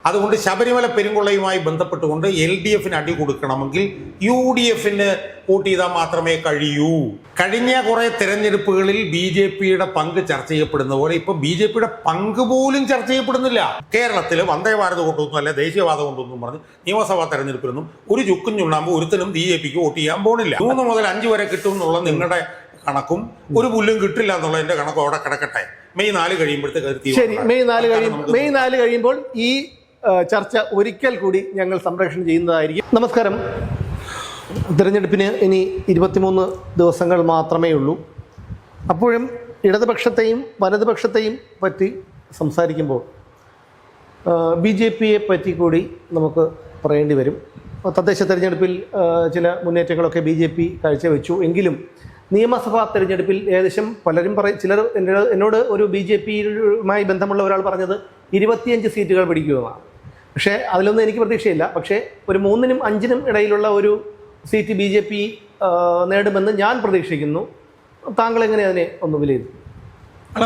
അതുകൊണ്ട് ശബരിമല പെരുങ്കൊള്ളയുമായി ബന്ധപ്പെട്ടുകൊണ്ട് LDF അടി കൊടുക്കണമെങ്കിൽ UDF വോട്ട് ചെയ്താൽ മാത്രമേ കഴിയൂ. കഴിഞ്ഞ കുറെ തെരഞ്ഞെടുപ്പുകളിൽ BJPയുടെ പങ്ക് ചർച്ച ചെയ്യപ്പെടുന്ന പോലെ ഇപ്പൊ BJPയുടെ പങ്ക് പോലും ചർച്ച ചെയ്യപ്പെടുന്നില്ല. കേരളത്തിൽ വന്ദേ ഭാരത് കൊണ്ടൊന്നും അല്ല ദേശീയവാദം കൊണ്ടൊന്നും പറഞ്ഞ് നിയമസഭാ തെരഞ്ഞെടുപ്പിലൊന്നും ഒരു ചുക്കും ചുണ്ണാമ്പ് ഒരുത്തനും BJPക്ക് വോട്ട് ചെയ്യാൻ പോണില്ല. 3 മുതൽ 5 വരെ കിട്ടും എന്നുള്ള നിങ്ങളുടെ കണക്കും ഒരു പുല്ലും കിട്ടില്ല എന്നുള്ളതിന്റെ കണക്കും അവിടെ കിടക്കട്ടെ. മെയ് 4 കഴിയുമ്പോഴത്തേക്ക് ശരി, മെയ് 4 കഴിയുമ്പോൾ ഈ ചർച്ച ഒരിക്കൽ കൂടി ഞങ്ങൾ സംപ്രേഷണം ചെയ്യുന്നതായിരിക്കും. നമസ്കാരം. തിരഞ്ഞെടുപ്പിന് ഇനി 23 ദിവസങ്ങൾ മാത്രമേ ഉള്ളൂ. അപ്പോഴും ഇടതുപക്ഷത്തെയും വലതുപക്ഷത്തെയും പറ്റി സംസാരിക്കുമ്പോൾ BJPയെ പറ്റി കൂടി നമുക്ക് പറയേണ്ടി വരും. തദ്ദേശ തെരഞ്ഞെടുപ്പിൽ ചില മുന്നേറ്റങ്ങളൊക്കെ BJP കാഴ്ചവെച്ചു. എങ്കിലും നിയമസഭാ തെരഞ്ഞെടുപ്പിൽ ഏകദേശം പലരും ചിലർ എന്നോട് ഒരു BJPയുമായി ബന്ധമുള്ള ഒരാൾ പറഞ്ഞത് 25 സീറ്റുകൾ പിടിക്കുമെന്നാണ്. പക്ഷേ അതിലൊന്നും എനിക്ക് പ്രതീക്ഷയില്ല. പക്ഷേ ഒരു 3-നും 5-നും ഇടയിലുള്ള ഒരു സീറ്റ് BJP നേടുമെന്ന് ഞാൻ പ്രതീക്ഷിക്കുന്നു. താങ്കൾ എങ്ങനെ അതിനെ ഒന്ന് വിലയിരുത്തും? അല്ല,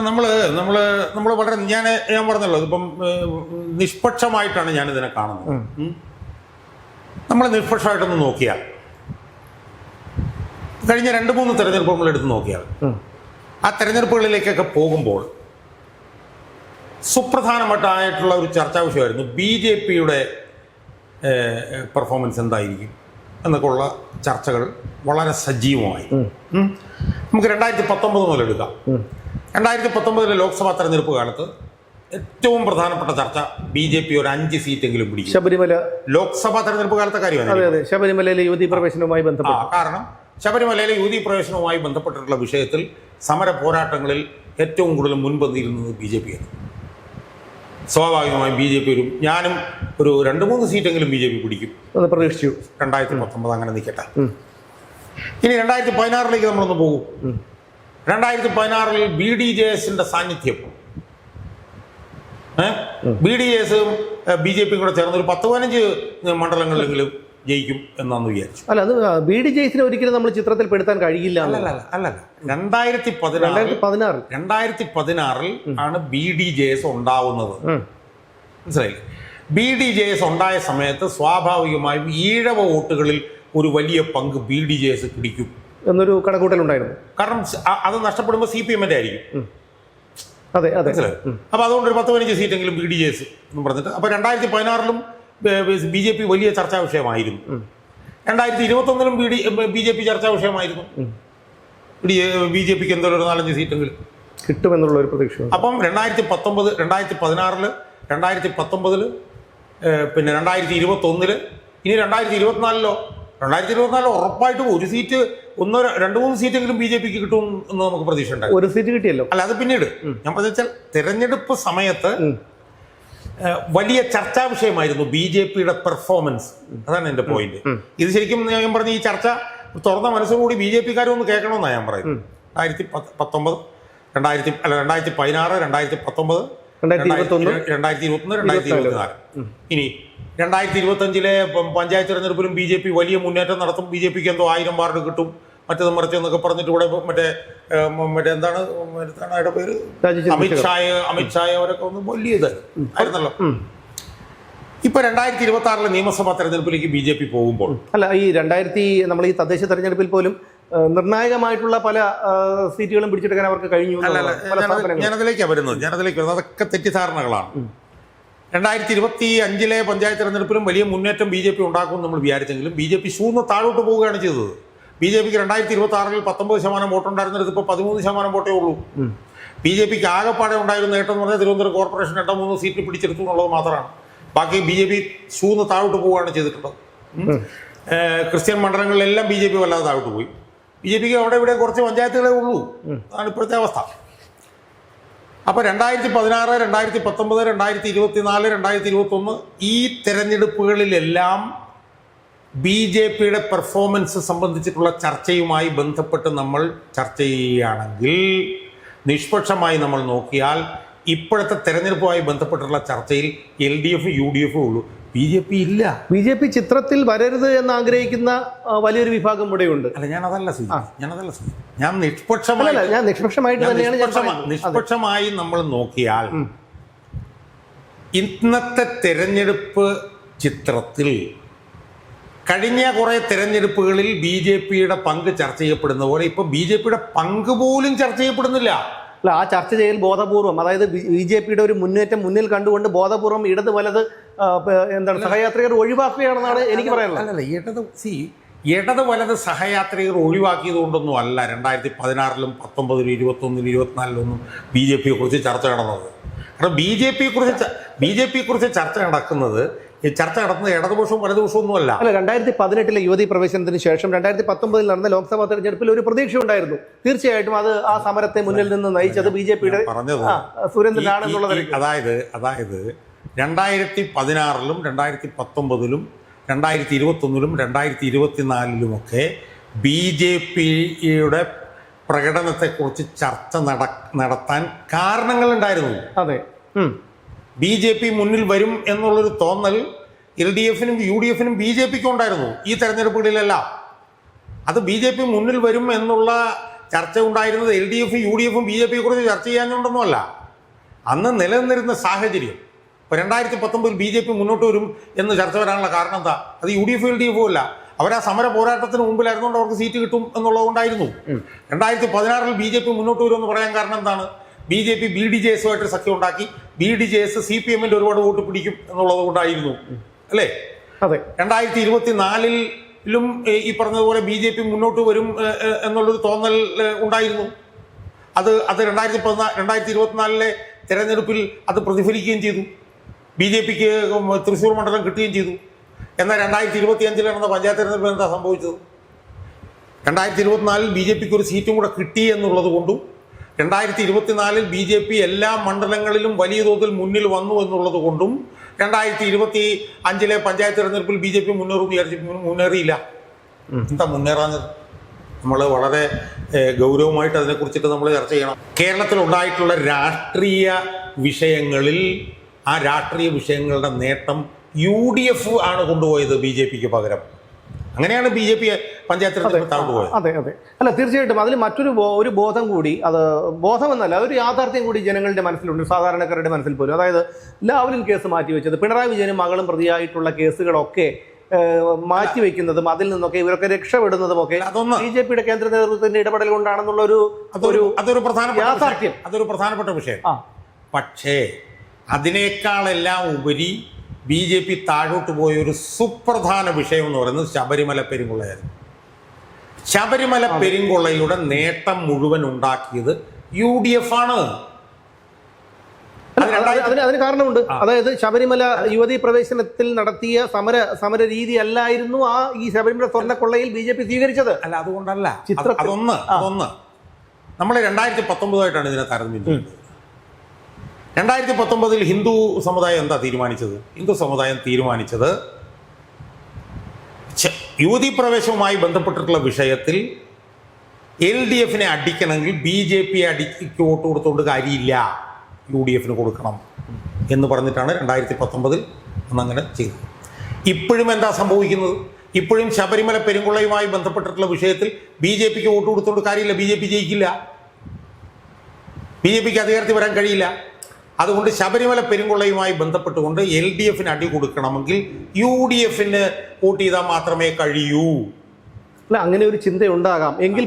നമ്മൾ വളരെ ഞാൻ പറഞ്ഞല്ലോ, ഇപ്പം നിഷ്പക്ഷമായിട്ടാണ് ഞാനിതിനെ കാണുന്നത്. നമ്മൾ നിഷ്പക്ഷമായിട്ടൊന്ന് നോക്കിയാൽ കഴിഞ്ഞ 2-3 തെരഞ്ഞെടുപ്പുകൾ എടുത്ത് നോക്കിയാൽ ആ തെരഞ്ഞെടുപ്പുകളിലേക്കൊക്കെ പോകുമ്പോൾ സുപ്രധാനമായിട്ടുള്ള ഒരു ചർച്ചാ വിഷയമായിരുന്നു BJPയുടെ പെർഫോമൻസ് എന്തായിരിക്കും എന്നൊക്കെ ഉള്ള ചർച്ചകൾ വളരെ സജീവമായി. നമുക്ക് 2019 മുതൽ എടുക്കാം. 2019 ലോക്സഭാ തെരഞ്ഞെടുപ്പ് കാലത്ത് ഏറ്റവും പ്രധാനപ്പെട്ട ചർച്ച BJP ഒരു 5 സീറ്റെങ്കിലും പിടിക്കും. ശബരിമല ലോക്സഭാ തെരഞ്ഞെടുപ്പ് കാലത്തെ കാര്യമാണ്. ശബരിമലയിലെ യുവതീ പ്രവേശനവുമായി ബന്ധപ്പെട്ട കാരണം ശബരിമലയിലെ യുവതീ പ്രവേശനവുമായി ബന്ധപ്പെട്ടിട്ടുള്ള വിഷയത്തിൽ സമര പോരാട്ടങ്ങളിൽ ഏറ്റവും കൂടുതൽ മുൻപന്തിയിരുന്നത് BJP-യാണ്. സ്വാഭാവികമായും BJP ഞാനും ഒരു 2-3 സീറ്റെങ്കിലും BJP പിടിക്കും പ്രതീക്ഷിച്ചു. 2019 അങ്ങനെ നിൽക്കട്ടെ. ഇനി 2016 നമ്മളൊന്ന് പോകും. 2016 BDJS സാന്നിധ്യം, BDJS-ഉം BJP-യും കൂടെ ചേർന്ന് ഒരു 10-15 മണ്ഡലങ്ങളിലെങ്കിലും ജയിക്കും എന്നാന്ന് വിചാരിച്ചു. അല്ല, അത് BDJS ഒരിക്കലും നമ്മൾ ചിത്രത്തിൽ പെടുത്താൻ കഴിയില്ല. അല്ല 2016 ആണ് BDJS ഉണ്ടാവുന്നത്. മനസ്സിലായില്ലേ? BDJS ഉണ്ടായ സമയത്ത് സ്വാഭാവികമായും ഈഴവ വോട്ടുകളിൽ ഒരു വലിയ പങ്ക് BDJS പിടിക്കും എന്നൊരു കണക്കൂട്ടലുണ്ടായിരുന്നു. കാരണം അത് നഷ്ടപ്പെടുമ്പോൾ CPM-ന്റെ ആയിരിക്കും. അതെ. അപ്പൊ അതുകൊണ്ട് ഒരു 10-15 സീറ്റെങ്കിലും BDJS എന്ന് പറഞ്ഞിട്ട് അപ്പൊ 2016 BJP വലിയ ചർച്ചാ വിഷയമായിരുന്നു. 2021 BJP ചർച്ചാ വിഷയമായിരുന്നു. BJPക്ക് എന്തോ ഒരു 4-5 സീറ്റെങ്കിലും കിട്ടുമെന്നുള്ള ഒരു പ്രതീക്ഷ. അപ്പം 2016 2019 പിന്നെ 2021 ഇനി 2024 ഉറപ്പായിട്ടും ഒരു സീറ്റ് 1-2-3 സീറ്റെങ്കിലും BJPക്ക് കിട്ടും എന്ന് നമുക്ക് പ്രതീക്ഷ ഉണ്ടായി. ഒരു സീറ്റ് കിട്ടിയല്ലോ. അല്ല, അത് പിന്നീട് ഞാൻ പറഞ്ഞാൽ തെരഞ്ഞെടുപ്പ് സമയത്ത് വലിയ ചർച്ചാ വിഷയമായിരുന്നു BJPയുടെ പെർഫോമൻസ്. അതാണ് എൻ്റെ പോയിന്റ്. ഇത് ശരിക്കും ഞാൻ പറഞ്ഞ ഈ ചർച്ച തുറന്ന മനസ്സോടുകൂടി BJP-ക്കാരും ഒന്ന് കേൾക്കണമെന്നാണ് ഞാൻ പറയുന്നത്. 2019 2016 2019 2021 2024 ഇനി 2025 പഞ്ചായത്ത് തെരഞ്ഞെടുപ്പിലും BJP വലിയ മുന്നേറ്റം നടത്തും. BJPക്ക് എന്തോ 1000 വാർഡ് കിട്ടും, മറ്റേത് മറിച്ച് എന്നൊക്കെ പറഞ്ഞിട്ട് ഇവിടെ മറ്റേ എന്താണ് അയാളുടെ പേര്, അമിത്ഷായ അവരൊക്കെ ഒന്ന് വലിയ ഇതായിരുന്നല്ലോ. ഇപ്പൊ 2026 നിയമസഭാ തെരഞ്ഞെടുപ്പിലേക്ക് BJP പോകുമ്പോൾ അല്ല, ഈ നമ്മൾ ഈ തദ്ദേശ തെരഞ്ഞെടുപ്പിൽ പോലും നിർണായകമായിട്ടുള്ള പല സീറ്റുകളും പിടിച്ചെടുക്കാൻ അവർക്ക് കഴിഞ്ഞു. ഞാനതിലേക്കാണ് വരുന്നത്. അതൊക്കെ തെറ്റിദ്ധാരണകളാണ്. 2025 പഞ്ചായത്ത് തെരഞ്ഞെടുപ്പിലും വലിയ മുന്നേറ്റം BJP ഉണ്ടാക്കുമെന്ന് നമ്മൾ വിചാരിച്ചെങ്കിലും BJP ശൂന്യ താഴോട്ട് പോവുകയാണ് ചെയ്തത്. BJPക്ക് 2026 19% വോട്ടുണ്ടായിരുന്നത് ഇപ്പോൾ 13% വോട്ടേ ഉള്ളൂ. BJPക്ക് ആകെപ്പാടെ ഉണ്ടായിരുന്ന നേട്ടം എന്ന് പറഞ്ഞാൽ തിരുവനന്തപുരം കോർപ്പറേഷൻ 3 സീറ്റ് പിടിച്ചെടുത്തു എന്നുള്ളത് മാത്രമാണ്. ബാക്കി BJP ശൂന്യ താഴോട്ട് പോവുകയാണ് ചെയ്തിട്ടുള്ളത്. ക്രിസ്ത്യൻ മണ്ഡലങ്ങളിലെല്ലാം BJP വല്ലാതെ താഴോട്ട് പോയി. BJPക്ക് അവിടെ ഇവിടെ കുറച്ച് പഞ്ചായത്തുകളേ ഉള്ളൂ. അതാണ് ഇപ്പോഴത്തെ അവസ്ഥ. അപ്പോൾ 2016 2019 2024 2021 ഈ തെരഞ്ഞെടുപ്പുകളിലെല്ലാം BJPയുടെ പെർഫോമൻസ് സംബന്ധിച്ചിട്ടുള്ള ചർച്ചയുമായി ബന്ധപ്പെട്ട് നമ്മൾ ചർച്ച ചെയ്യുകയാണെങ്കിൽ, നിഷ്പക്ഷമായി നമ്മൾ നോക്കിയാൽ ഇപ്പോഴത്തെ തെരഞ്ഞെടുപ്പുമായി ബന്ധപ്പെട്ടുള്ള ചർച്ചയിൽ LDF UDF ഉള്ളൂ, BJP ഇല്ല. BJP ചിത്രത്തിൽ വരരുത് എന്ന് ആഗ്രഹിക്കുന്ന വലിയൊരു വിഭാഗം ഇവിടെയുണ്ട്. അല്ല, ഞാൻ നിഷ്പക്ഷമായി നമ്മൾ നോക്കിയാൽ ഇന്നത്തെ തെരഞ്ഞെടുപ്പ് ചിത്രത്തിൽ കഴിഞ്ഞ കുറേ തെരഞ്ഞെടുപ്പുകളിൽ ബി ജെ പിയുടെ പങ്ക് ചർച്ച ചെയ്യപ്പെടുന്ന പോലെ ഇപ്പോൾ ബി ജെ പിയുടെ പങ്ക് പോലും ചർച്ച ചെയ്യപ്പെടുന്നില്ല. അല്ല, ആ ചർച്ച ചെയ്യൽ ബോധപൂർവം, അതായത് ബി ജെ പിയുടെ ഒരു മുന്നേറ്റം മുന്നിൽ കണ്ടുകൊണ്ട് ബോധപൂർവം ഇടത് വലത് എന്താണ് സഹയാത്രികർ ഒഴിവാക്കുകയാണെന്നാണ് എനിക്ക് പറയാനുള്ളത്. അല്ലല്ല, ഇടത് വലത് സഹയാത്രികർ ഒഴിവാക്കിയത് കൊണ്ടൊന്നും അല്ല 2016-ലും 19-ലും 21-ലും 24-ലൊന്നും ബി ജെ പിയെ കുറിച്ച് ചർച്ച നടന്നത്. കാരണം ബി ജെ പിയെ കുറിച്ച് ചർച്ച നടക്കുന്നത് ഇടതുപക്ഷവും വലതുപക്ഷവും ഒന്നും അല്ല. 2018 യുവതീ പ്രവേശനത്തിന് ശേഷം 2019 നടന്ന ലോക്സഭാ തെരഞ്ഞെടുപ്പിൽ ഒരു പ്രതീക്ഷ ഉണ്ടായിരുന്നു. തീർച്ചയായിട്ടും അത് ആ സമരത്തെ മുന്നിൽ നിന്ന് നയിച്ചത് ബി ജെ പിയുടെ സുരേന്ദ്രനാണെന്നുള്ളത്. അതായത് 2016-ലും 2019-ലും 2021-ലും 2024-ലുമൊക്കെ ബി ജെ പിയുടെ പ്രകടനത്തെക്കുറിച്ച് ചർച്ച നടത്താൻ കാരണങ്ങളുണ്ടായിരുന്നു. അതെ, ബി ജെ പി മുന്നിൽ വരും എന്നുള്ളൊരു തോന്നൽ LDF-നും UDF-നും ബി ജെ പിക്കും ഉണ്ടായിരുന്നു. ഈ തെരഞ്ഞെടുപ്പുകളിലെല്ലാം അത് ബി ജെ പി മുന്നിൽ വരും എന്നുള്ള ചർച്ച ഉണ്ടായിരുന്നത് LDF-ഉം UDF-ഉം ബി ജെ പിയെ കുറിച്ച് ചർച്ച ചെയ്യാനുണ്ടെന്നുമല്ല. അന്ന് നിലനിന്നിരുന്ന സാഹചര്യം ഇപ്പോൾ 2019 ബി ജെ പി മുന്നോട്ട് വരും എന്ന് ചർച്ച വരാനുള്ള കാരണം എന്താ? അത് UDF LDF-ഉം അല്ല, അവർ ആ സമര പോരാട്ടത്തിന് മുമ്പിലായിരുന്നുകൊണ്ട് അവർക്ക് സീറ്റ് കിട്ടും എന്നുള്ളതുകൊണ്ടായിരുന്നു. 2016-ൽ ബി ജെ പി മുന്നോട്ട് വരുമെന്ന് പറയാൻ കാരണം എന്താണ്? ബി ജെ പി BDJS-ഉമായിട്ട് സഖ്യം ഉണ്ടാക്കി, BDJS CPM-ന്റെ ഒരുപാട് വോട്ട് പിടിക്കും എന്നുള്ളത് കൊണ്ടായിരുന്നു, അല്ലേ? അതെ. 2024-ലും ഈ പറഞ്ഞതുപോലെ ബി ജെ പി മുന്നോട്ട് വരും എന്നുള്ളൊരു തോന്നൽ ഉണ്ടായിരുന്നു. അത് 2024-ലെ തെരഞ്ഞെടുപ്പിൽ അത് പ്രതിഫലിക്കുകയും ചെയ്തു. ബി ജെ പിക്ക് തൃശ്ശൂർ മണ്ഡലം കിട്ടുകയും ചെയ്തു. എന്നാൽ 2025-ൽ നടന്ന പഞ്ചായത്ത് തെരഞ്ഞെടുപ്പിൽ എന്താ സംഭവിച്ചത്? 2024-ൽ ബി ജെ പിക്ക് ഒരു സീറ്റും കൂടെ കിട്ടി എന്നുള്ളത് കൊണ്ടും 2024-ൽ ബി ജെ പി എല്ലാ മണ്ഡലങ്ങളിലും വലിയ തോതിൽ മുന്നിൽ വന്നു എന്നുള്ളത് കൊണ്ടും 2025-ലെ പഞ്ചായത്ത് തെരഞ്ഞെടുപ്പിൽ ബി ജെ പി മുന്നേറിയില്ല. എന്താ മുന്നേറാഞ്ഞത്? നമ്മൾ വളരെ ഗൗരവമായിട്ട് അതിനെക്കുറിച്ചിട്ട് നമ്മൾ ചർച്ച ചെയ്യണം. കേരളത്തിലുണ്ടായിട്ടുള്ള രാഷ്ട്രീയ വിഷയങ്ങളിൽ ആ രാഷ്ട്രീയ വിഷയങ്ങളുടെ നേട്ടം UDF ആണ് കൊണ്ടുപോയത് ബി ജെ പിക്ക് പകരം. അങ്ങനെയാണ് ബി ജെ പി പഞ്ചായത്ത് തെരഞ്ഞെടുപ്പ് താഴ്ന്നു പോയത്. അതെ അതെ. അല്ല, തീർച്ചയായിട്ടും അതിൽ മറ്റൊരു ബോധം കൂടി, അത് ബോധമെന്നല്ല, ഒരു യാഥാർത്ഥ്യം കൂടി ജനങ്ങളുടെ മനസ്സിലുണ്ട്, സാധാരണക്കാരുടെ മനസ്സിൽ പോലും. അതായത് ലാവ്ലിൻ കേസ് മാറ്റിവെച്ചത്, പിണറായി വിജയനും മകളും പ്രതിയായിട്ടുള്ള കേസുകളൊക്കെ മാറ്റിവെക്കുന്നതും അതിൽ നിന്നൊക്കെ ഇവരൊക്കെ രക്ഷപ്പെടുന്നതുമൊക്കെ ബി ജെ പിയുടെ കേന്ദ്ര നേതൃത്വത്തിന്റെ ഇടപെടൽ കൊണ്ടാണെന്നുള്ള അതൊരു പ്രധാനപ്പെട്ട യാഥാർത്ഥ്യം, അതൊരു പ്രധാനപ്പെട്ട വിഷയം. പക്ഷേ അതിനേക്കാളെല്ലാം ഉപരി ബി ജെ പി താഴോട്ട് പോയ ഒരു സുപ്രധാന വിഷയം എന്ന് പറയുന്നത് ശബരിമല പെരുങ്കൊള്ളയായിരുന്നു. ശബരിമല പെരുങ്കൊള്ളയുടെ നേട്ടം മുഴുവൻ ഉണ്ടാക്കിയത് UDF ആണ്. അതിന് കാരണമുണ്ട്. അതായത് ശബരിമല യുവതീ പ്രവേശനത്തിൽ നടത്തിയ സമര രീതി അല്ലായിരുന്നു ഈ ശബരിമല സ്വർണ്ണക്കൊള്ളയിൽ ബി ജെ പി സ്വീകരിച്ചത്. അല്ല, അതുകൊണ്ടല്ല. അതൊന്ന് നമ്മൾ 2019 ഇതിനെ താരതമ്യം ചെയ്യുന്നത്. 2019 ഹിന്ദു സമുദായം എന്താ തീരുമാനിച്ചത്? ഹിന്ദു സമുദായം തീരുമാനിച്ചത് യുവതീ പ്രവേശവുമായി ബന്ധപ്പെട്ടിട്ടുള്ള വിഷയത്തിൽ LDF-നെ അടിക്കണമെങ്കിൽ ബി ജെ പി അടിക്ക് വോട്ട് കൊടുത്തുകൊണ്ട് കാര്യമില്ല, UDF-ന് കൊടുക്കണം എന്ന് പറഞ്ഞിട്ടാണ് 2019 അന്നങ്ങനെ ചെയ്തത്. ഇപ്പോഴും എന്താ സംഭവിക്കുന്നത്? ഇപ്പോഴും ശബരിമല പെരുങ്കൊള്ളയുമായി ബന്ധപ്പെട്ടിട്ടുള്ള വിഷയത്തിൽ ബി ജെ പിക്ക് വോട്ട് കൊടുത്തുകൊണ്ട് കാര്യമില്ല. ബി ജെ പി ജയിക്കില്ല, ബി ജെ പിക്ക് അധികാരത്തിൽ വരാൻ കഴിയില്ല. അതുകൊണ്ട് ശബരിമല പെരുങ്കൊള്ളയുമായി ബന്ധപ്പെട്ടുകൊണ്ട് LDF-ന് അടി കൊടുക്കണമെങ്കിൽ UDF-ന് വോട്ട് ചെയ്താൽ മാത്രമേ കഴിയൂ. അല്ല, അങ്ങനെ ഒരു ചിന്ത ഉണ്ടാകാം. എങ്കിൽ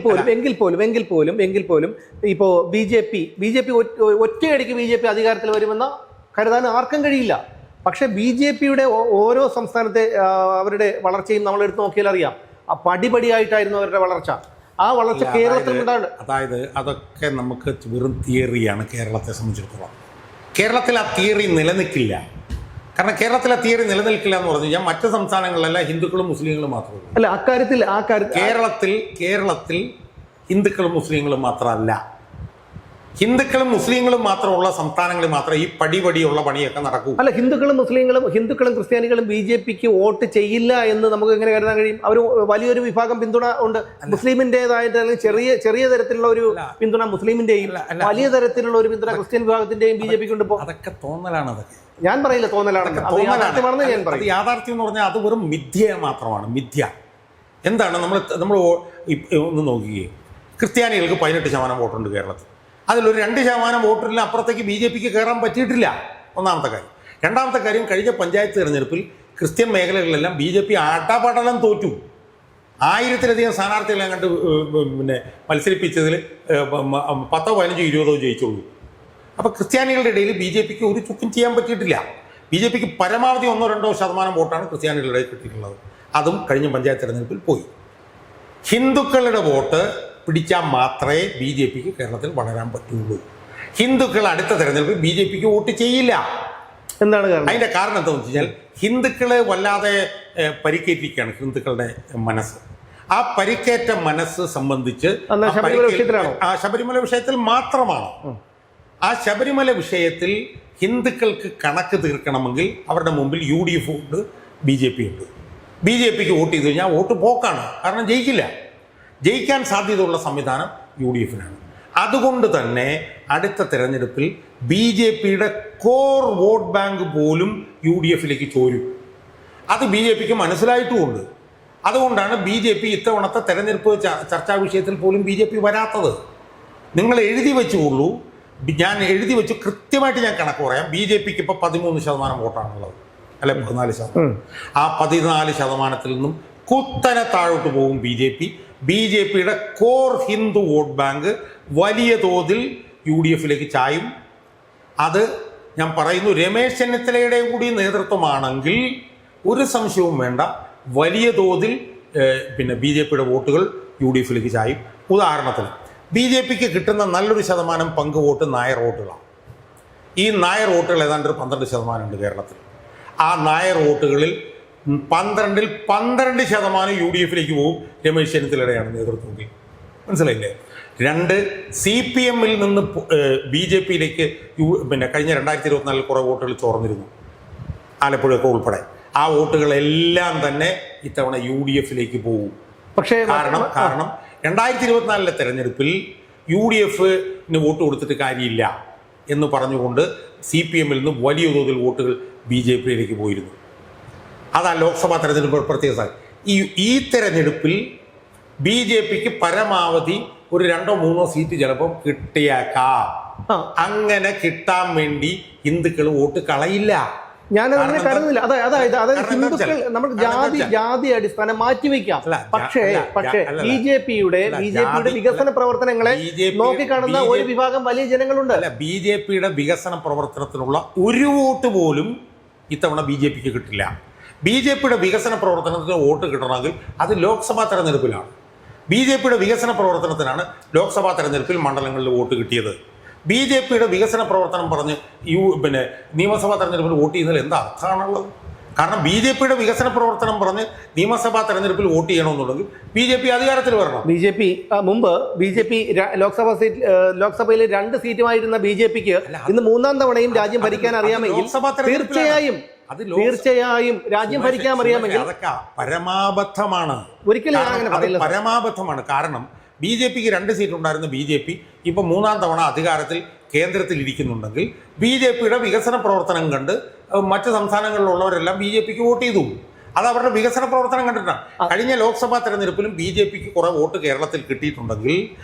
പോലും ഇപ്പോൾ ബി ജെ പി ഒറ്റയടിക്ക് ബി ജെ പി അധികാരത്തിൽ വരുമെന്ന് കരുതാൻ ആർക്കും കഴിയില്ല. പക്ഷെ ബി ജെ പിയുടെ ഓരോ സംസ്ഥാനത്തെ അവരുടെ വളർച്ചയും നമ്മൾ എടുത്ത് നോക്കിയാൽ അറിയാം. പടിപടിയായിട്ടായിരുന്നു അവരുടെ വളർച്ച. ആ വളർച്ച കേരളത്തിൽ ഉണ്ടാണ്. അതായത് അതൊക്കെ നമുക്ക് വെറും തിയറിയാണ് കേരളത്തെ സംബന്ധിച്ചിടത്തോളം. കേരളത്തിൽ ആ തിയറി നിലനിൽക്കില്ല. കാരണം കേരളത്തിലെ തിയറി നിലനിൽക്കില്ല എന്ന് പറഞ്ഞു കഴിഞ്ഞാൽ മറ്റ് സംസ്ഥാനങ്ങളിലല്ല ഹിന്ദുക്കളും മുസ്ലിങ്ങളും മാത്രമേ ഉള്ളൂ. അല്ല, അക്കാര്യത്തിൽ കേരളത്തിൽ ഹിന്ദുക്കളും മുസ്ലിങ്ങളും മാത്രമല്ല, ഹിന്ദുക്കളും മുസ്ലിങ്ങളും മാത്രമുള്ള സംസ്ഥാനങ്ങളിൽ മാത്രമേ ഈ പടിപടിയുള്ള പണിയൊക്കെ നടക്കൂ. അല്ല, ഹിന്ദുക്കളും ക്രിസ്ത്യാനികളും ബി ജെ പിക്ക് വോട്ട് ചെയ്യില്ല എന്ന് നമുക്ക് എങ്ങനെ കരുതാൻ കഴിയും? അവർ വലിയൊരു വിഭാഗം പിന്തുണ ഉണ്ട്. മുസ്ലിമിൻ്റെതായിട്ട് അല്ലെങ്കിൽ ചെറിയ തരത്തിലുള്ള ഒരു പിന്തുണ മുസ്ലിമിന്റെയും വലിയ തരത്തിലുള്ള ഒരു പിന്തുണ ക്രിസ്ത്യൻ വിഭാഗത്തിന്റെയും ബി ജെ പിക്ക് ഉണ്ട്. അതൊക്കെ തോന്നലാണ്. അതൊക്കെ ഞാൻ പറയില്ല തോന്നലാണെന്ന്. യാഥാർത്ഥ്യം എന്ന് പറഞ്ഞാൽ അത് വെറും മിഥ്യ മാത്രമാണ്. മിഥ്യ എന്താണ്? നമ്മൾ ഒന്ന് നോക്കുകയും ക്രിസ്ത്യാനികൾക്ക് 18% വോട്ടുണ്ട് കേരളത്തിൽ. അതിലൊരു 2% വോട്ടിന് അപ്പുറത്തേക്ക് ബി ജെ പിക്ക് കയറാൻ പറ്റിയിട്ടില്ല. ഒന്നാമത്തെ കാര്യം. രണ്ടാമത്തെ കാര്യം, കഴിഞ്ഞ പഞ്ചായത്ത് തെരഞ്ഞെടുപ്പിൽ ക്രിസ്ത്യൻ മേഖലകളിലെല്ലാം BJP ആട്ടാപാടലം തോറ്റു. 1000-ലധികം സ്ഥാനാർത്ഥികളെ കണ്ട് പിന്നെ മത്സരിപ്പിച്ചതിൽ 10, 15, 20 ജയിച്ചുള്ളൂ. അപ്പോൾ ക്രിസ്ത്യാനികളുടെ ഇടയിൽ BJPക്ക് ഒരു ചുക്കും ചെയ്യാൻ പറ്റിയിട്ടില്ല. BJPക്ക് പരമാവധി 1-2% വോട്ടാണ് ക്രിസ്ത്യാനികളുടെ ഇടയിൽ കിട്ടിയിട്ടുള്ളത്. അതും കഴിഞ്ഞ പഞ്ചായത്ത് തെരഞ്ഞെടുപ്പിൽ പോയി. ഹിന്ദുക്കളുടെ വോട്ട് പിടിച്ചാൽ മാത്രമേ BJPക്ക് കേരളത്തിൽ വളരാൻ പറ്റുള്ളൂ. ഹിന്ദുക്കൾ അടുത്ത തെരഞ്ഞെടുപ്പിൽ BJPക്ക് വോട്ട് ചെയ്യില്ല. എന്താണ് കാരണം? അതിൻ്റെ കാരണം എന്താണെന്ന് വെച്ച് കഴിഞ്ഞാൽ ഹിന്ദുക്കളെ വല്ലാതെ പരിക്കേറ്റിരിക്കുകയാണ് ഹിന്ദുക്കളുടെ മനസ്സ്. ആ പരിക്കേറ്റ മനസ്സ് സംബന്ധിച്ച് ശബരിമല വിഷയത്തിൽ മാത്രമാണ്. ആ ശബരിമല വിഷയത്തിൽ ഹിന്ദുക്കൾക്ക് കണക്ക് തീർക്കണമെങ്കിൽ അവരുടെ മുമ്പിൽ UDF ഉണ്ട്, BJP ഉണ്ട്. BJPക്ക് വോട്ട് ചെയ്ത് കഴിഞ്ഞാൽ വോട്ട് പോക്കാണ്. കാരണം ജയിക്കില്ല. ജയിക്കാൻ സാധ്യതയുള്ള സംവിധാനം UDFനാണ്. അതുകൊണ്ട് തന്നെ അടുത്ത തെരഞ്ഞെടുപ്പിൽ BJPയുടെ കോർ വോട്ട് ബാങ്ക് പോലും UDFിലേക്ക് ചോരും. അത് BJPക്ക് മനസ്സിലായിട്ടുമുണ്ട്. അതുകൊണ്ടാണ് BJP ഇത്തവണത്തെ തെരഞ്ഞെടുപ്പ് ചർച്ചാ വിഷയത്തിൽ പോലും BJP വരാത്തത്. നിങ്ങൾ എഴുതി വെച്ചുള്ളൂ. ഞാൻ എഴുതി വെച്ചു, കൃത്യമായിട്ട് ഞാൻ കണക്ക് പറയാം. BJPക്ക് ഇപ്പോൾ 13% വോട്ടാണുള്ളത്, അല്ലെ 14%. ആ 14%-ൽ നിന്നും കുത്തനെ താഴോട്ട് പോകും BJP. BJPയുടെ കോർ ഹിന്ദു വോട്ട് ബാങ്ക് വലിയ തോതിൽ UDFിലേക്ക് ചായും. അത് ഞാൻ പറയുന്നു, രമേശ് ചെന്നിത്തലയുടെയും കൂടി നേതൃത്വമാണെങ്കിൽ ഒരു സംശയവും വേണ്ട, വലിയ തോതിൽ പിന്നെ BJPയുടെ വോട്ടുകൾ UDFിലേക്ക് ചായും. ഉദാഹരണത്തിന് BJPക്ക് കിട്ടുന്ന നല്ലൊരു ശതമാനം പങ്ക് വോട്ട് നായർ വോട്ടുകളാണ്. ഈ നായർ വോട്ടുകൾ ഏതാണ്ട് ഒരു 12% ഉണ്ട് കേരളത്തിൽ. ആ നായർ വോട്ടുകളിൽ 12% UDFിലേക്ക് പോകും. രമേശ് ചെന്നിത്തലയുടെയാണ് നേതൃത്വത്തിൽ. മനസ്സിലായില്ലേ? 2, CPMൽ നിന്ന് BJPയിലേക്ക് പിന്നെ കഴിഞ്ഞ 2024 കുറേ വോട്ടുകൾ ചോർന്നിരുന്നു, ആലപ്പുഴയൊക്കെ ഉൾപ്പെടെ. ആ വോട്ടുകളെല്ലാം തന്നെ ഇത്തവണ UDFിലേക്ക് പോകും. പക്ഷേ കാരണം 2024 തെരഞ്ഞെടുപ്പിൽ UDFന് വോട്ട് കൊടുത്തിട്ട് കാര്യമില്ല എന്ന് പറഞ്ഞുകൊണ്ട് CPMൽ നിന്ന് വലിയ തോതിൽ വോട്ടുകൾ BJPയിലേക്ക് പോയിരുന്നു. അതാ ലോക്സഭാ തെരഞ്ഞെടുപ്പ് പ്രത്യേക. ഈ തെരഞ്ഞെടുപ്പിൽ BJPക്ക് പരമാവധി ഒരു 2-3 സീറ്റ് ചിലപ്പോൾ കിട്ടിയേക്കാം. അങ്ങനെ കിട്ടാൻ വേണ്ടി ഹിന്ദുക്കൾ വോട്ട് കളയില്ല. ഞാനതിനെ കരുതുന്നില്ല. അതായത് ഹിന്ദുക്കൾ നമുക്ക് ജാതി അടിസ്ഥാനം മാറ്റിവെക്കാം. പക്ഷേ BJPയുടെ വികസന പ്രവർത്തനങ്ങളെ നോക്കിക്കാണുന്ന ഒരു വിഭാഗം വലിയ ജനങ്ങളുണ്ട്. BJPയുടെ വികസന പ്രവർത്തനത്തിനുള്ള ഒരു വോട്ട് പോലും ഇത്തവണ BJPക്ക് കിട്ടില്ല. BJPയുടെ വികസന പ്രവർത്തനത്തിന് വോട്ട് കിട്ടണമെങ്കിൽ അത് ലോക്സഭാ തെരഞ്ഞെടുപ്പിലാണ്. BJPയുടെ വികസന പ്രവർത്തനത്തിനാണ് ലോക്സഭാ തെരഞ്ഞെടുപ്പിൽ മണ്ഡലങ്ങളിൽ വോട്ട് കിട്ടിയത്. BJPയുടെ വികസന പ്രവർത്തനം പറഞ്ഞ് പിന്നെ നിയമസഭാ തെരഞ്ഞെടുപ്പിൽ വോട്ട് ചെയ്യുന്നതിൽ എന്താ അർത്ഥമാണുള്ളത്? കാരണം BJPയുടെ വികസന പ്രവർത്തനം പറഞ്ഞ് നിയമസഭാ തെരഞ്ഞെടുപ്പിൽ വോട്ട് ചെയ്യണമെന്നുണ്ടെങ്കിൽ BJP അധികാരത്തിൽ വരണം. മുമ്പ് BJP ലോക്സഭയിൽ 2 സീറ്റുമായിരുന്ന BJPക്ക് ഇന്ന് 3-ം തവണയും രാജ്യം ഭരിക്കാൻ അറിയാമെങ്കിൽ തീർച്ചയായും രാജ്യം ഭരിക്കാൻ അറിയാമെങ്കിൽ അതൊക്കെ പരമാബദ്ധമാണ്. ഒരിക്കലും പരമാബദ്ധമാണ്. കാരണം BJPക്ക് 2 സീറ്റ് ഉണ്ടായിരുന്ന BJP ഇപ്പോൾ 3-ം തവണ അധികാരത്തിൽ കേന്ദ്രത്തിൽ ഇരിക്കുന്നുണ്ടെങ്കിൽ BJPയുടെ വികസന പ്രവർത്തനം കണ്ട് മറ്റ് സംസ്ഥാനങ്ങളിലുള്ളവരെല്ലാം BJPക്ക് വോട്ട് ചെയ്തു. അത് അവരുടെ വികസന പ്രവർത്തനം കണ്ടിട്ടാണ്. കഴിഞ്ഞ ലോക്സഭാ തെരഞ്ഞെടുപ്പിലും BJPക്ക് കുറെ വോട്ട് കേരളത്തിൽ കിട്ടിയിട്ടുണ്ടെങ്കിൽ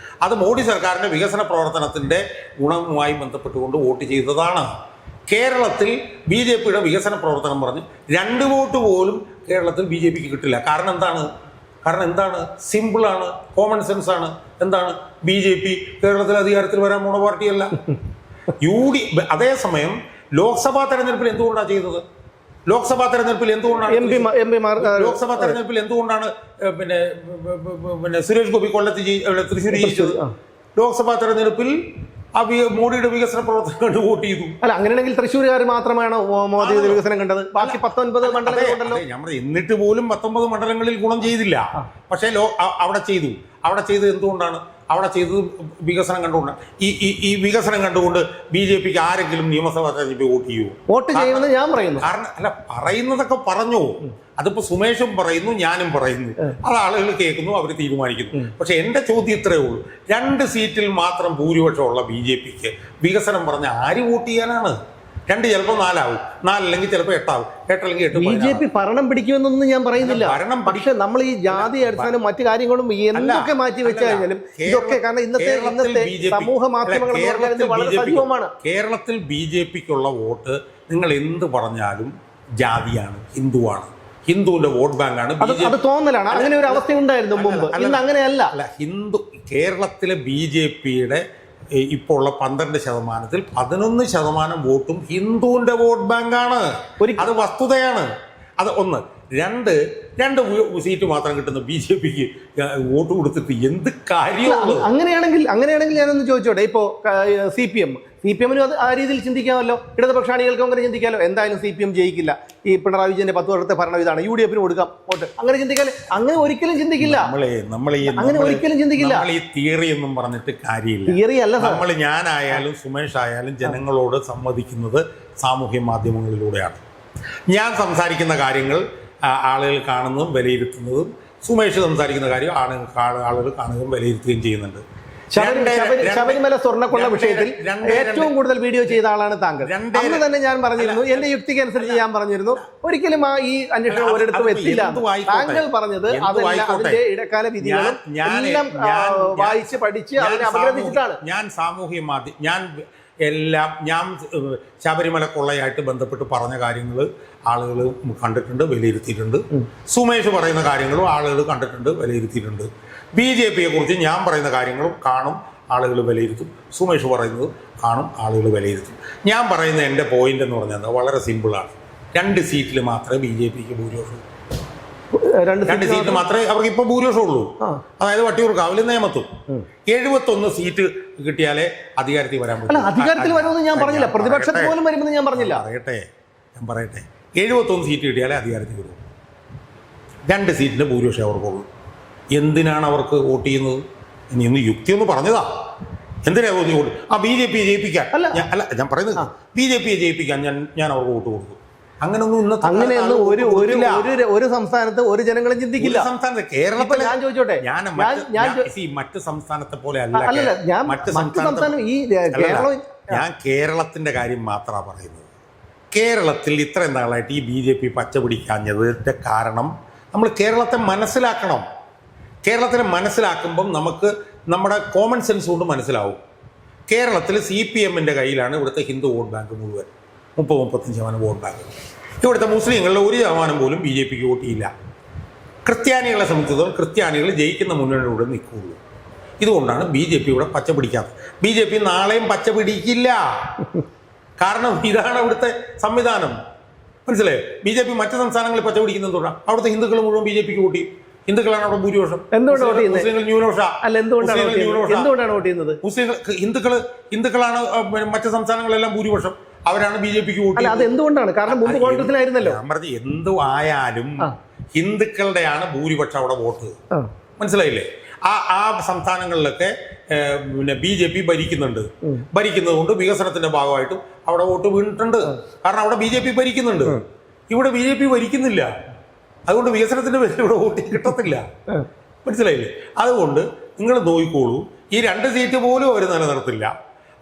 അത് മോഡി സർക്കാരിൻ്റെ വികസന പ്രവർത്തനത്തിൻ്റെ ഗുണവുമായി ബന്ധപ്പെട്ടുകൊണ്ട് വോട്ട് ചെയ്തതാണ്. കേരളത്തിൽ BJPയുടെ വികസന പ്രവർത്തനം പറഞ്ഞ് 2 വോട്ട് പോലും കേരളത്തിൽ BJPക്ക് കിട്ടില്ല. കാരണം എന്താണ്? സിമ്പിളാണ്, കോമൺ സെൻസ് ആണ്. എന്താണ്? BJP കേരളത്തിൽ അധികാരത്തിൽ വരാൻ പോണ പാർട്ടിയല്ല. അതേസമയം ലോക്സഭാ തെരഞ്ഞെടുപ്പിൽ എന്തുകൊണ്ടാണ് ചെയ്തത്? ലോക്സഭാ തെരഞ്ഞെടുപ്പിൽ എന്തുകൊണ്ടാണ് പിന്നെ സുരേഷ് ഗോപി കൊല്ലത്ത് തൃശ്ശൂർ ജയിച്ചത്? ലോക്സഭാ തെരഞ്ഞെടുപ്പിൽ മോഡിയുടെ വികസന പ്രവർത്തനം കണ്ട് വോട്ട് ചെയ്തു. അല്ല, അങ്ങനെയാണെങ്കിൽ തൃശ്ശൂരുകാർ മാത്രമാണ് മോദിയുടെ വികസനം കണ്ടത്. ബാക്കി 19 മണ്ഡലങ്ങളുണ്ടല്ലോ. എന്നിട്ട് പോലും 19 മണ്ഡലങ്ങളിൽ ഗുണം ചെയ്തില്ല. പക്ഷേ അവിടെ ചെയ്തത് എന്തുകൊണ്ടാണ്? അവിടെ ചെയ്തത് വികസനം കണ്ടുകൊണ്ടാണ്. ഈ വികസനം കണ്ടുകൊണ്ട് BJPക്ക് ആരെങ്കിലും നിയമസഭാ തെരഞ്ഞെടുപ്പിൽ വോട്ട് ചെയ്യുമോ? വോട്ട് ചെയ്യുമെന്ന് ഞാൻ പറയുന്നു. കാരണം പറയുന്നതൊക്കെ പറഞ്ഞു. അതിപ്പോ സുമേഷും പറയുന്നു, ഞാനും പറയുന്നു. അത് ആളുകൾ കേൾക്കുന്നു, അവർ തീരുമാനിക്കുന്നു. പക്ഷെ എൻ്റെ ചോദ്യം ഇത്രയേ ഉള്ളൂ, 2 സീറ്റിൽ മാത്രം ഭൂരിപക്ഷമുള്ള BJPക്ക് വികസനം പറഞ്ഞ ആര് വോട്ട് ചെയ്യാനാണ്? 2 ചിലപ്പോൾ 4 ആവും, 4 അല്ലെങ്കിൽ ചിലപ്പോൾ 8 ആവും, 8 അല്ലെങ്കിൽ 8. BJP ഭരണം പിടിക്കുമെന്നൊന്നും ഞാൻ പറയുന്നില്ല. പക്ഷെ നമ്മൾ ഈ ജാതി അടിസ്ഥാനം മറ്റു കാര്യങ്ങളും എന്തൊക്കെ മാറ്റി വെച്ചു കഴിഞ്ഞാലും ഇതൊക്കെ കാരണം ഇന്നത്തെ സമൂഹ മാധ്യമങ്ങൾ വളരെ സജീവമാണ്. കേരളത്തിൽ BJPക്കുള്ള വോട്ട് നിങ്ങൾ എന്ത് പറഞ്ഞാലും ജാതിയാണ്, ഹിന്ദുവാണ്, ഹിന്ദുവിന്റെ വോട്ട് ബാങ്കാണ്. അത് തോന്നലാണ്. അങ്ങനെ ഒരു അവസ്ഥ ഉണ്ടായിരുന്നു മുമ്പ്, ഇന്ന് അങ്ങനെയല്ല. കേരളത്തിലെ BJPയുടെ ഇപ്പോൾ ഉള്ള 12%-ൽ 11% വോട്ടും ഹിന്ദുവിന്റെ വോട്ട് ബാങ്കാണ്. അത് വസ്തുതയാണ്. അത് ഒന്ന്. രണ്ട് സീറ്റ് മാത്രം കിട്ടുന്ന BJPക്ക് വോട്ട് കൊടുത്തിട്ട് എന്ത് കാര്യമാണ്? അങ്ങനെയാണെങ്കിൽ ഞാനൊന്ന് ചോദിച്ചോട്ടെ. ഇപ്പോൾ CPM-നും അത് ആ രീതിയിൽ ചിന്തിക്കാമല്ലോ. ഇടതുപക്ഷ അണികൾക്കും അങ്ങനെ ചിന്തിക്കാമല്ലോ. എന്തായാലും CPM ജയിക്കില്ല, ഈ പിണറായി വിജയന്റെ 10 വർഷത്തെ ഭരണം ഇതാണ്, UDF-ന് കൊടുക്കാം വോട്ട്, അങ്ങനെ ചിന്തിക്കാല്ലേ? അങ്ങനെ ഒരിക്കലും ചിന്തിക്കില്ല. അങ്ങനെ ഒരിക്കലും ചിന്തിക്കില്ല. ഈ തിയറി ഒന്നും പറഞ്ഞിട്ട് കാര്യമില്ല. തിയറി അല്ല. ഞാനായാലും സുമേഷ് ആയാലും ജനങ്ങളോട് സംവദിക്കുന്നത് സാമൂഹ്യ മാധ്യമങ്ങളിലൂടെയാണ്. ഞാൻ സംസാരിക്കുന്ന കാര്യങ്ങൾ ആളുകൾ കാണുന്നതും വിലയിരുത്തുന്നതും, സുമേഷ് സംസാരിക്കുന്ന കാര്യം ആളുകൾ കാണുകയും വിലയിരുത്തുകയും ചെയ്യുന്നുണ്ട്. ശബരിമല സ്വർണ്ണക്കൊള്ള വിഷയത്തിൽ ഏറ്റവും കൂടുതൽ വീഡിയോ ചെയ്ത ആളാണ് താങ്കൾ. അന്ന് തന്നെ ഞാൻ പറഞ്ഞിരുന്നു, എന്റെ യുക്തിക്ക് അനുസരിച്ച് ഞാൻ പറഞ്ഞിരുന്നു, ഒരിക്കലും ഈ അന്വേഷണം ഒരിടത്തും എത്തില്ല. താങ്കൾ പറഞ്ഞത് അതിന്റെ ഇടക്കാല വിധികളും എല്ലാം വായിച്ച് പഠിച്ച് അതിനെ അപഗ്രഥിച്ചിട്ടാണ്. ഞാൻ സാമൂഹ്യ മാധ്യമം ഞാൻ ശബരിമല കൊള്ളയായിട്ട് ബന്ധപ്പെട്ട് പറഞ്ഞ കാര്യങ്ങൾ ആളുകൾ കണ്ടിട്ടുണ്ട്, വിലയിരുത്തിയിട്ടുണ്ട്. സുമേഷ് പറയുന്ന കാര്യങ്ങളും ആളുകൾ കണ്ടിട്ടുണ്ട്, വിലയിരുത്തിയിട്ടുണ്ട്. BJPയെ കുറിച്ച് ഞാൻ പറയുന്ന കാര്യങ്ങളും കാണും, ആളുകൾ വിലയിരുത്തും. സുമേഷ് പറയുന്നത് കാണും, ആളുകൾ വിലയിരുത്തും. ഞാൻ പറയുന്ന എൻ്റെ പോയിന്റ് എന്ന് പറഞ്ഞാൽ വളരെ സിമ്പിളാണ്. 2 സീറ്റിൽ മാത്രമേ BJPക്ക് ഭൂരിപക്ഷം, 2 സീറ്റ് മാത്രമേ അവർക്ക് ഇപ്പൊ ഭൂരിപക്ഷം ഉള്ളൂ. അതായത് വട്ടിയൂർക്കാവിലും നേമത്തും 71 സീറ്റ് കിട്ടിയാലേ അധികാരത്തിൽ വരാൻ പറ്റും. അധികാരത്തിൽ വരുമെന്ന് ഞാൻ പറഞ്ഞില്ല, പ്രതിപക്ഷത്ത് പോലും വരുമെന്ന് ഞാൻ പറഞ്ഞില്ല. ഞാൻ പറയട്ടെ 71 സീറ്റ് കിട്ടിയാലേ അധികാരത്തിൽ വരും. 2 സീറ്റിന്റെ ഭൂരിപക്ഷം അവർക്കുള്ളൂ. എന്തിനാണ് അവർക്ക് വോട്ട് ചെയ്യുന്നത്? ഇനി ഒന്ന് യുക്തി ഒന്ന് പറഞ്ഞതാ. എന്തിനാ വോട്ട്? BJP ജയിപ്പിക്കാൻ അല്ല, ഞാൻ പറയുന്നത് BJPയെ ജയിപ്പിക്കാൻ ഞാൻ അവർക്ക് വോട്ട് കൊടുക്കും. അങ്ങനെയൊന്നും ഒരു സംസ്ഥാനത്ത് ഒരു ജനങ്ങളും ചിന്തിക്കില്ല. സംസ്ഥാനത്ത് കേരളത്തിൽ ഞാൻ ചോദിച്ചോട്ടെ, മറ്റ് സംസ്ഥാനത്തെ പോലെ അല്ല. മറ്റ് സംസ്ഥാനം ഞാൻ കേരളത്തിന്റെ കാര്യം മാത്രമാണ് പറയുന്നത്. കേരളത്തിൽ ഇത്രയും നാളായിട്ട് ഈ BJP പച്ച പിടിക്കാഞ്ഞതിന്റെ കാരണം നമ്മൾ കേരളത്തെ മനസ്സിലാക്കണം. കേരളത്തിനെ മനസ്സിലാക്കുമ്പം നമുക്ക് നമ്മുടെ കോമൺ സെൻസ് കൊണ്ട് മനസ്സിലാവും. കേരളത്തിൽ CPM-ന്റെ കയ്യിലാണ് ഇവിടുത്തെ ഹിന്ദു വോട്ട് ബാങ്ക് മുഴുവൻ, 30-35% വോട്ട് ബാങ്ക്. ഇവിടുത്തെ മുസ്ലിങ്ങളുടെ 1% പോലും BJPക്ക് വോട്ട് ചെയ്യില്ല. ക്രിസ്ത്യാനികളെ സംബന്ധിച്ചിടത്തോളം ക്രിസ്ത്യാനികൾ ജയിക്കുന്ന മുന്നണിയിലൂടെ നിൽക്കുകയുള്ളൂ. ഇതുകൊണ്ടാണ് BJP ഇവിടെ പച്ച പിടിക്കാത്തത്. BJP നാളെയും പച്ച പിടിക്കില്ല. കാരണം ഇതാണ് അവിടുത്തെ സംവിധാനം. മനസ്സിലായോ? BJP മറ്റ് സംസ്ഥാനങ്ങളിൽ പച്ച പിടിക്കുന്നത് എന്തുകൊണ്ടാണ്? അവിടുത്തെ ഹിന്ദുക്കൾ മുഴുവൻ BJPക്ക് വോട്ട് ചെയ്യും. ഹിന്ദുക്കളാണ് അവിടെ ഭൂരിപക്ഷം. മുസ്ലിങ്ങൾ ഹിന്ദുക്കളാണ് മറ്റ് സംസ്ഥാനങ്ങളെല്ലാം ഭൂരിപക്ഷം. അവരാണ് BJPക്ക് വോട്ട് ചെയ്യുന്നത്. എന്തുകൊണ്ടാണ്? കാരണം മുമ്പ് കോൺഗ്രസിലായിരുന്നല്ലോ. ഞാൻ പറഞ്ഞത് എന്തു ആയാലും ഹിന്ദുക്കളുടെയാണ് ഭൂരിപക്ഷം അവിടെ വോട്ട്. മനസ്സിലായില്ലേ? ആ സംസ്ഥാനങ്ങളിലൊക്കെ BJP ഭരിക്കുന്നുണ്ട്. ഭരിക്കുന്നത് കൊണ്ട് വികസനത്തിന്റെ ഭാഗമായിട്ടും അവിടെ വോട്ട് വീണിട്ടുണ്ട്. കാരണം അവിടെ BJP ഭരിക്കുന്നുണ്ട്, ഇവിടെ BJP ഭരിക്കുന്നില്ല. അതുകൊണ്ട് വികസനത്തിന്റെ പേരിൽ ഇവിടെ വോട്ട് കിട്ടത്തില്ല. മനസ്സിലായില്ലേ? അതുകൊണ്ട് നിങ്ങൾ നോക്കിക്കോളൂ, ഈ 2 സീറ്റ് പോലും അവർ നിലനിർത്തില്ല.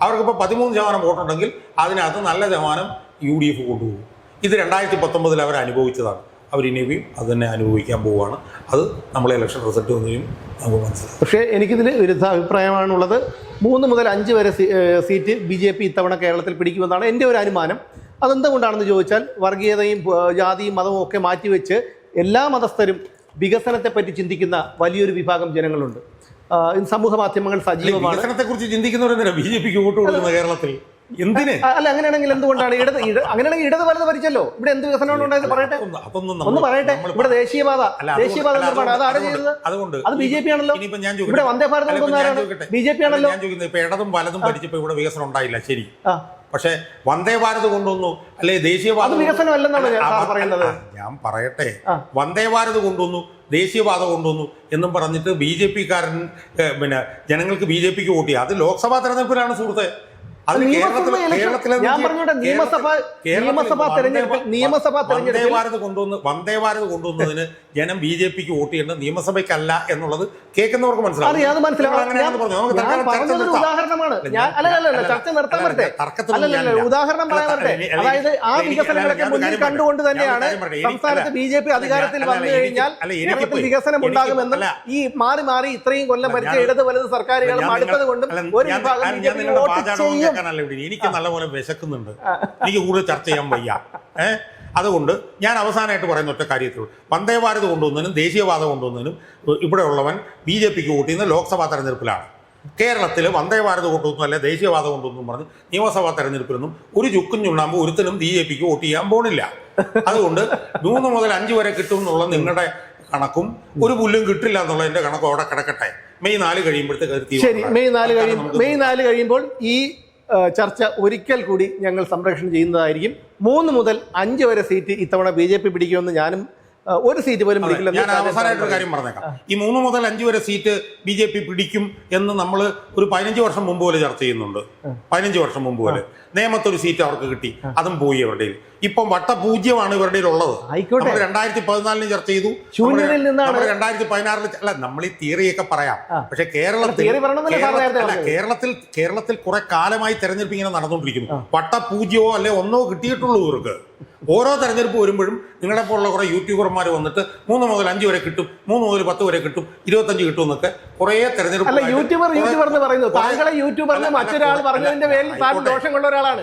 അവർക്കിപ്പോൾ 13% വോട്ടുണ്ടെങ്കിൽ അതിനകത്ത് നല്ല ശതമാനം UDF കൊണ്ടുപോകും. ഇത് 2019 അവർ അനുഭവിച്ചതാണ്. അവരിനിയും അത് തന്നെ അനുഭവിക്കാൻ പോവുകയാണ്. അത് നമ്മളെ ഇലക്ഷൻ റിസൾട്ട് വന്നതിനും നമുക്ക് മനസ്സിലാവും. പക്ഷേ എനിക്കിതിൽ വിരുദ്ധ അഭിപ്രായമാണുള്ളത്. 3 മുതൽ 5 വരെ സീറ്റ് BJP ഇത്തവണ കേരളത്തിൽ പിടിക്കുമെന്നാണ് എൻ്റെ ഒരു അനുമാനം. അതെന്തുകൊണ്ടാണെന്ന് ചോദിച്ചാൽ, വർഗീയതയും ജാതിയും മതവും ഒക്കെ മാറ്റിവെച്ച് എല്ലാ മതസ്ഥരും വികസനത്തെപ്പറ്റി ചിന്തിക്കുന്ന വലിയൊരു വിഭാഗം ജനങ്ങളുണ്ട്. സമൂഹ മാധ്യമങ്ങൾ സജീവമാണ്. വികസനത്തെക്കുറിച്ച് ചിന്തിക്കുന്നവരെന്തിനാ BJPക്ക് വോട്ട് കൊടുക്കുന്നത് കേരളത്തിൽ? എന്തിന്? അല്ല, അങ്ങനെയാണെങ്കിൽ എന്തുകൊണ്ടാണ് അങ്ങനെയാണെങ്കിൽ ഇടത് വലത് ഭരിച്ചല്ലോ. ഇവിടെ എന്ത് വികസനമാണ് ഉണ്ടായത്? പറയട്ടെ, ഒന്ന് പറയട്ടെ. ഇവിടെ ദേശീയപാത നിർമ്മാണം അത് ആരാ ചെയ്തത്? അത് BJP ആണല്ലോ. ഇവിടെ വന്ദേ ഭാരത് കൊണ്ടുവന്നാരാണ്? BJP ആണല്ലോ. ഞാൻ ചോദിക്കുന്നത്, ഇപ്പൊ ഇടതും വലതും ഭരിച്ചപ്പോ ഇവിടെ വികസനം ഉണ്ടായില്ല, ശരി. പക്ഷെ വന്ദേ ഭാരത് കൊണ്ടുവന്നു, അല്ലെ ദേശീയപാത വികസനമല്ലെന്നാണ് പറയുന്നത്. ഞാൻ പറയട്ടെ, വന്ദേ ഭാരത് കൊണ്ടുവന്നു, ദേശീയപാത കൊണ്ടുവന്നു എന്നും പറഞ്ഞിട്ട് BJP-കാരൻ ജനങ്ങൾക്ക് BJPക്ക് വോട്ട് ചെയ്യുക. അത് ലോക്സഭാ തെരഞ്ഞെടുപ്പിലാണ് സുഹൃത്തെ. അത് നിയമസഭാ election- ഞാൻ പറഞ്ഞോട്ടെ, നിയമസഭാ തെരഞ്ഞെടുപ്പിൽ വന്ദേ ഭാരത് കൊണ്ടുവന്നതിന് ജനം BJPക്ക് വോട്ട് ചെയ്യേണ്ടത് നിയമസഭയ്ക്കല്ല എന്നുള്ളത് കേൾക്കുന്നവർക്ക് മനസ്സിലാവും. ഉദാഹരണമാണ്. ചർച്ച നിർത്താൻ പറ്റേ, ഉദാഹരണം പറയാൻ പറ്റേ. അതായത് ആ വികസനങ്ങളൊക്കെ മുന്നിൽ കണ്ടുകൊണ്ട് തന്നെയാണ് സംസ്ഥാനത്ത് BJP അധികാരത്തിൽ വന്നു കഴിഞ്ഞാൽ കേരളത്തിൽ വികസനം ഉണ്ടാകുമെന്നും ഈ മാറി മാറി ഇത്രയും കൊല്ലം ഭരിച്ച ഇടത് വലത് സർക്കാരുകൾ അടുത്തത് കൊണ്ടും ഒരു വിഭാഗം എനിക്ക് നല്ലപോലെ വിശക്കുന്നുണ്ട്, എനിക്ക് കൂടുതൽ ചർച്ച ചെയ്യാൻ വയ്യ. അതുകൊണ്ട് ഞാൻ അവസാനമായിട്ട് പറയുന്ന ഒറ്റ കാര്യത്തിലുള്ളൂ, വന്ദേ ഭാരത് കൊണ്ടുവന്നതിനും ദേശീയപാത കൊണ്ടുവന്നതിനും ഇവിടെ ഉള്ളവൻ BJPക്ക് വോട്ട് ചെയ്യുന്ന ലോക്സഭാ തെരഞ്ഞെടുപ്പിലാണ്. കേരളത്തിൽ വന്ദേ ഭാരത് കൊണ്ടുവന്നു അല്ലെ ദേശീയപാത കൊണ്ടുവന്നു പറഞ്ഞ് നിയമസഭാ തെരഞ്ഞെടുപ്പിലൊന്നും ഒരു ചുക്കും ചുണ്ണാമ്പ് ഒരുത്തനും BJPക്ക് വോട്ട് ചെയ്യാൻ പോണില്ല. അതുകൊണ്ട് 3 മുതൽ 5 വരെ കിട്ടും എന്നുള്ള നിങ്ങളുടെ കണക്കും ഒരു പുല്ലും കിട്ടില്ല എന്നുള്ളതിന്റെ കണക്കും അവിടെ കിടക്കട്ടെ. മെയ് 4 കഴിയുമ്പോഴത്തേക്ക് ശരി, മെയ് 4 കഴിയുമ്പോൾ ഈ ചർച്ച ഒരിക്കൽ കൂടി ഞങ്ങൾ സംപ്രേഷണം ചെയ്യുന്നതായിരിക്കും. 3 മുതൽ 5 വരെ സീറ്റ് ഇത്തവണ BJP പിടിക്കുമെന്ന് ഞാനും ഒരു സീറ്റ് പോലും പിടിക്കില്ല. ഞാൻ അവസാനമായിട്ടൊരു കാര്യം പറഞ്ഞേക്കാം. ഈ 3 മുതൽ 5 വരെ സീറ്റ് BJP പിടിക്കും എന്ന് നമ്മൾ ഒരു 15 വർഷം മുമ്പ് പോലെ ചർച്ച ചെയ്യുന്നുണ്ട്. 15 വർഷം മുമ്പ് പോലെ നേമത്തൊരു സീറ്റ് അവർക്ക് കിട്ടി, അതും പോയി അവരുടെ. ഇപ്പം വട്ടപൂജ്യമാണ് ഇവരുടെ ഉള്ളത്. 2014 ചർച്ച ചെയ്തു, 2016 അല്ല, നമ്മൾ ഈ തിയറിയൊക്കെ പറയാം. പക്ഷെ കേരളത്തിൽ കുറെ കാലമായി തെരഞ്ഞെടുപ്പ് ഇങ്ങനെ നടന്നുകൊണ്ടിരിക്കുന്നു. വട്ടപൂജ്യമോ അല്ലെ ഒന്നോ കിട്ടിയിട്ടുള്ളൂ ഇവർക്ക്. ഓരോ തെരഞ്ഞെടുപ്പ് വരുമ്പോഴും നിങ്ങളെ പോലുള്ള കുറെ യൂട്യൂബർമാർ വന്നിട്ട് 3 മുതൽ 5 വരെ കിട്ടും, 3 മുതൽ 10 വരെ കിട്ടും, 25 കിട്ടും എന്നൊക്കെ കുറെ തെരഞ്ഞെടുപ്പ്. യൂട്യൂബർ എന്ന് പറയുന്നു, താങ്കളെ യൂട്യൂബറിന് മറ്റൊരാൾ പറഞ്ഞതിന്റെ പേരിൽ ദോഷമുള്ള ഒരാളാണ്.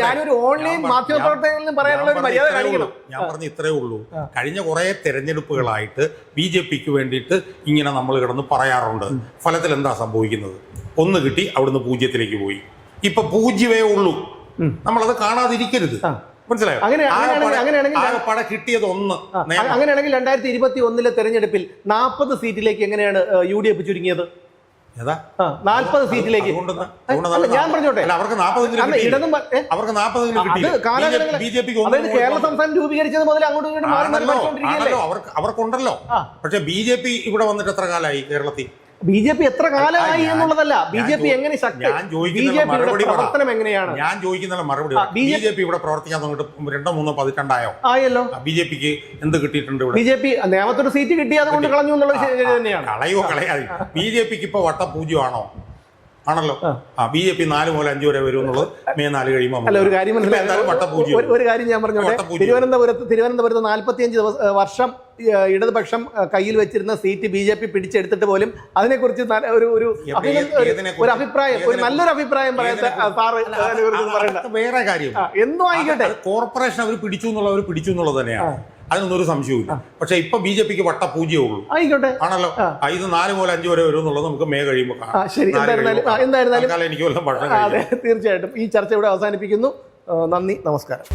ഞാനൊരു ഓൺലൈൻ മാധ്യമപ്രവർത്തകനും പറയാനുള്ള ഒരു മര്യാദ കാണിക്കണം. ഞാൻ പറഞ്ഞ ഇത്രേ ഉള്ളൂ. കഴിഞ്ഞ കുറെ തെരഞ്ഞെടുപ്പുകളായിട്ട് BJPക്ക് വേണ്ടിയിട്ട് ഇങ്ങനെ നമ്മൾ കിടന്ന് പറയാറുണ്ട്. ഫലത്തിൽ എന്താ സംഭവിക്കുന്നത്? 1 കിട്ടി, അവിടുന്ന് 0ത്തിലേക്ക് പോയി. ഇപ്പൊ 0 ഉള്ളൂ. നമ്മളത് കാണാതിരിക്കരുത്, മനസ്സിലായോ? ആകെപ്പാടെ കിട്ടിയത് 1. അങ്ങനെയാണെങ്കിൽ 2021 തെരഞ്ഞെടുപ്പിൽ 40 സീറ്റിലേക്ക് എങ്ങനെയാണ് UDF ചുരുങ്ങിയത്? 40 സീറ്റിലേക്ക് ഞാൻ പറഞ്ഞോട്ടെ, അവർക്ക് 40 കേരള സംസ്ഥാനം രൂപീകരിച്ചത് മുതൽ അങ്ങോട്ടും അവർക്കുണ്ടല്ലോ. പക്ഷെ BJP ഇവിടെ വന്നിട്ട് എത്ര കാലമായി കേരളത്തിൽ? BJP എത്ര കാലമായി എന്നുള്ളതല്ല, BJP എങ്ങനെ പ്രവർത്തനം എങ്ങനെയാണ് ഞാൻ ചോദിക്കുന്ന മറുപടി. BJP ഇവിടെ പ്രവർത്തിക്കാൻ തുടങ്ങിയിട്ട് 2-3 പതിറ്റാണ്ടായോ? ആയല്ലോ. BJPക്ക് എന്ത് കിട്ടിയിട്ടുണ്ട്? BJP നേമത്തൊരു സീറ്റ് കിട്ടി, അതുകൊണ്ട് കളഞ്ഞു എന്നുള്ളത് തന്നെയാണ്. കളയാതെ BJPക്ക് ഇപ്പൊ വട്ടപൂജ്യമാണോ? ആണല്ലോ. BJP 4 മുതൽ 5 വരെ വരും എന്നുള്ളത് മെയ് 4 കഴിയുമ്പോൾ. അല്ല, ഒരു കാര്യം ഒരു കാര്യം ഞാൻ പറഞ്ഞോട്ടെ. തിരുവനന്തപുരത്ത് 45 വർഷം ഇടതുപക്ഷം കയ്യിൽ വെച്ചിരുന്ന സീറ്റ് BJP പിടിച്ചെടുത്തിട്ട് പോലും അതിനെക്കുറിച്ച് ഒരു അഭിപ്രായം, ഒരു നല്ലൊരു അഭിപ്രായം പറയാത്ത സാറ് വേറെ കാര്യം എന്തോ ആയിക്കോട്ടെ. കോർപ്പറേഷൻ അവർ പിടിച്ചു എന്നുള്ളത് തന്നെയാണ്, അതിനൊന്നും ഒരു സംശയവും. പക്ഷെ ഇപ്പൊ BJPക്ക് വട്ടപൂജ്യമേ ഉള്ളൂ. ആയിക്കോട്ടെ, ആണല്ലോ. ഇത് 4 മുതൽ 5 വരെ വരും എന്നുള്ളത് നമുക്ക് മെയ് കഴിയുമ്പോൾ കാണാം. എന്തായിരുന്നാലും എനിക്ക് വല്ലതും ഭക്ഷണം. തീർച്ചയായിട്ടും ഈ ചർച്ച ഇവിടെ അവസാനിപ്പിക്കുന്നു. നന്ദി, നമസ്കാരം.